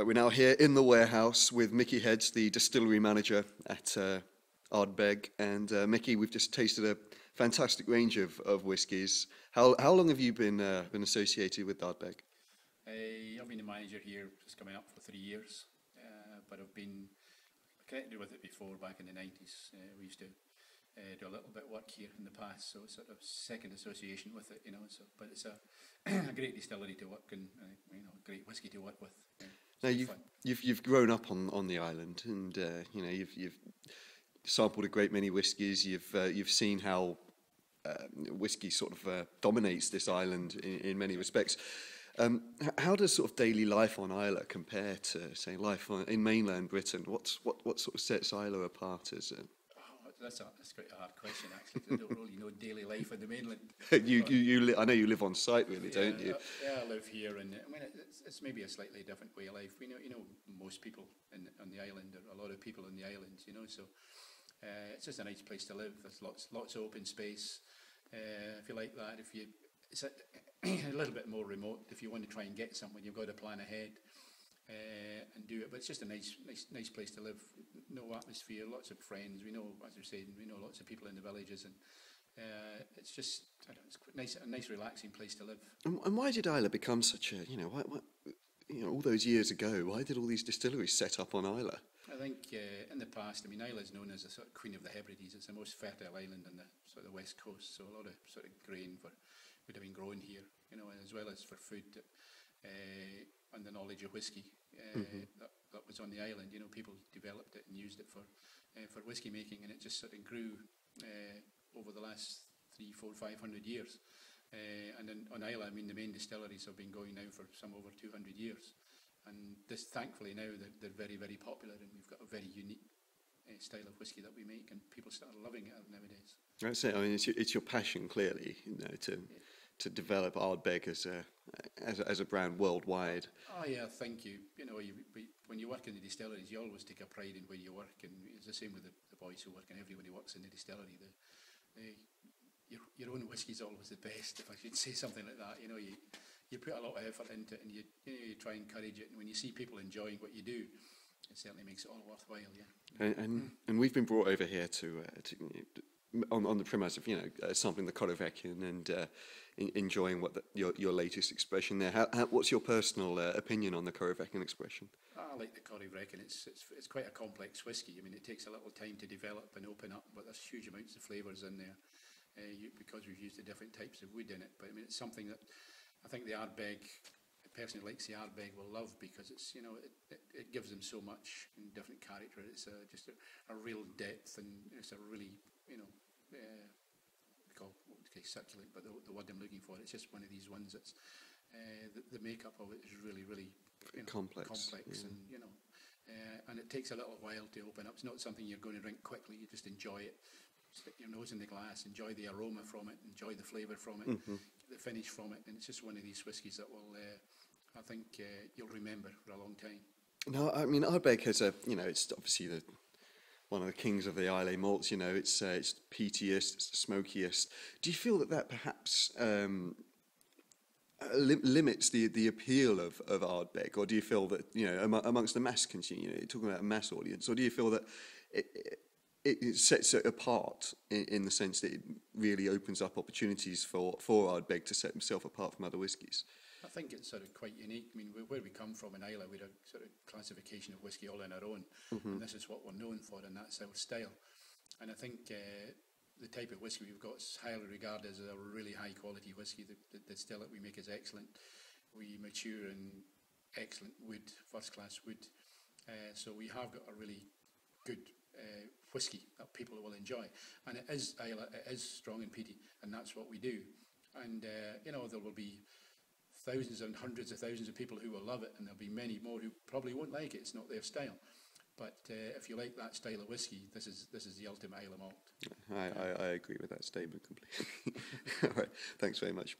We're now here in the warehouse with Micky Heads, the distillery manager at Ardbeg. And Micky, we've just tasted a fantastic range of whiskies. How long have you been associated with Ardbeg? I've been the manager here just coming up for 3 years, but I've been connected with it before back in the 90s. We used to do a little bit of work here in the past, so it's sort of second association with it, you know. So, but it's a great distillery to work and great whiskey to work with. Now you've grown up on the island, and you've sampled a great many whiskies. You've seen how whiskey sort of dominates this island in many respects. How does sort of daily life on Islay compare to, say, life in mainland Britain? What sort of sets Islay apart as a... That's quite a hard question, actually. I don't really know daily life on the mainland. I know you live on site, really, don't you? Yeah, I live here, and I mean it's maybe a slightly different way of life. We know, most people on the island, or a lot of people on the islands, so it's just a nice place to live. There's lots of open space. If you like that, it's a little bit more remote. If you want to try and get somewhere, you've got to plan ahead and do it. But it's just a nice place to live. No atmosphere, lots of friends. We know, as we're saying, we know lots of people in the villages, and it's just it's quite nice, a nice relaxing place to live. And why did Islay become such a all those years ago? Why did all these distilleries set up on Islay? I think in the past, Islay is known as the sort of Queen of the Hebrides. It's the most fertile island on the sort of west coast, so a lot of sort of grain would have been grown here, as well as for food and the knowledge of whiskey that was on the island. People developed it and used it for whiskey making, and it just sort of grew over the last 300, 400, 500 years. And then on Islay, the main distilleries have been going now for some over 200 years. And thankfully now they're very, very popular, and we've got a very unique style of whiskey that we make, and people start loving it nowadays. That's it. It's your passion, clearly, to develop Ardbeg as a brand worldwide. Oh yeah, thank you. When you work in the distilleries, you always take a pride in where you work, and it's the same with the boys who work, and everybody works in the distillery. Your own whiskey's always the best, if I should say something like that. You put a lot of effort into it, and you try and encourage it. And when you see people enjoying what you do, it certainly makes it all worthwhile. Yeah. And we've been brought over here to on the premise of sampling the Corryvreckan and enjoying what your latest expression there. What's your personal opinion on the Corryvreckan expression? I like the Corryvreckan. It's quite a complex whiskey. It takes a little time to develop and open up, but there's huge amounts of flavours in there because we've used the different types of wood in it. But it's something that I think the Ardbeg, a person who likes the Ardbeg will love, because it's it gives them so much in different character. It's just a real depth, and it's a really succulent, but the word I'm looking for, it's just one of these ones that's the makeup of it is really, really complex, yeah. And it takes a little while to open up. It's not something you're going to drink quickly. You just enjoy it. Stick your nose in the glass, enjoy the aroma from it, enjoy the flavour from it, the finish from it, and it's just one of these whiskies that will, I think, you'll remember for a long time. No, Ardbeg has it's obviously one of the kings of the Islay malts. It's peatiest, it's the smokiest. Do you feel that perhaps limits the appeal of Ardbeg, or do you feel that amongst the mass consumer, you're talking about a mass audience, or do you feel that it sets it apart in the sense that it really opens up opportunities for Ardbeg to set himself apart from other whiskies? I think it's sort of quite unique. Where we come from in Islay, we're a sort of classification of whiskey all on our own, and this is what we're known for, and that's our style. And I think the type of whiskey we've got is highly regarded as a really high quality whiskey. The distillate we make is excellent. We mature in excellent wood, first class wood. So we have got a really good whiskey that people will enjoy, and it is Islay, it is strong and peaty, and that's what we do. And there will be thousands and hundreds of thousands of people who will love it, and there'll be many more who probably won't like it. It's not their style. But if you like that style of whiskey, this is the ultimate Islay malt. I agree with that statement completely. All right, thanks very much.